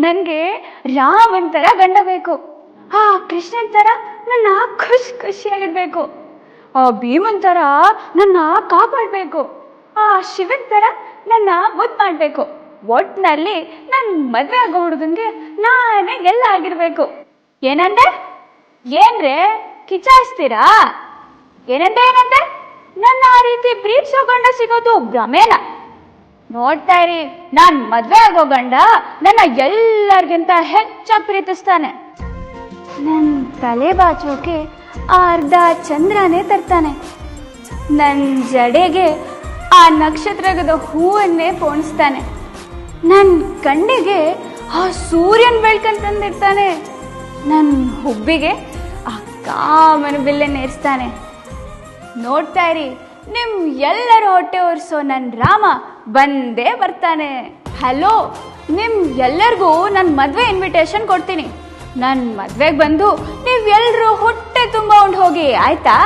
ನನಗೆ ರಾಮನ್ ಥರ ಗಂಡ ಬೇಕು, ಆ ಕೃಷ್ಣನ್ ಥರ ನನ್ನ ಖುಷಿಯಾಗಿರ್ಬೇಕು, ಆ ಭೀಮನ್ ಥರ ನನ್ನ ಕಾಪಾಡಬೇಕು, ಆ ಶಿವನ್ ಥರ ನನ್ನ ಮುದ್ದು ಮಾಡಬೇಕು. ಒಟ್ಟಿನಲ್ಲಿ ನನ್ನ ಮದುವೆ ಆಗೋ ಹುಡುಗನ್ಗೆ ನಾನೇ ಎಲ್ಲ ಆಗಿರ್ಬೇಕು. ಏನಂದೆ? ಏನ್ರೆ ಕಿಚಾಯಿಸ್ತೀರಾ? ಏನಂದೆ? ನನ್ನ ಆ ರೀತಿ ಪ್ರೀತಿಸೋ ಗಂಡ ಸಿಗೋದು ಭ್ರಮೇನ. ನೋಡ್ತಾ ಇರಿ, ನಾನು ಮದುವೆ ಆಗೋ ಗಂಡ ನನ್ನ ಎಲ್ಲರಿಗಿಂತ ಹೆಚ್ಚಾಗಿ ಪ್ರೀತಿಸ್ತಾನೆ. ನನ್ನ ತಲೆ ಬಾಚೋಕೆ ಅರ್ಧ ಚಂದ್ರನೇ ತರ್ತಾನೆ. ನನ್ನ ಜಡೆಗೆ ಆ ನಕ್ಷತ್ರದ ಹೂವನ್ನೇ ಪೋಣಿಸ್ತಾನೆ. ನನ್ನ ಕಣ್ಣಿಗೆ ಆ ಸೂರ್ಯನ ಬೆಳ್ಕಂತಂದಿರ್ತಾನೆ. ನನ್ನ ಹುಬ್ಬಿಗೆ ಆ ಕಾಮನ ಬಿಲ್ಲೆ ನೇರಿಸ್ತಾನೆ. ನೋಡ್ತಾ ಇರಿ, ನಿಮ್ ಎಲ್ಲರ ಹೊಟ್ಟೆ ಒರೆಸೋ ನನ್ನ ರಾಮ ಬಂದೇ ಬರ್ತಾನೆ. ಹಲೋ, ನಿಮ್ ಎಲ್ಲರಿಗೂ ನನ್ನ ಮದುವೆ ಇನ್ವಿಟೇಷನ್ ಕೊಡ್ತೀನಿ. ನನ್ನ ಮದುವೆಗೆ ಬಂದು ನೀವೆಲ್ಲರೂ ಹೊಟ್ಟೆ ತುಂಬ ಉಂಡು ಹೋಗಿ, ಆಯ್ತಾ?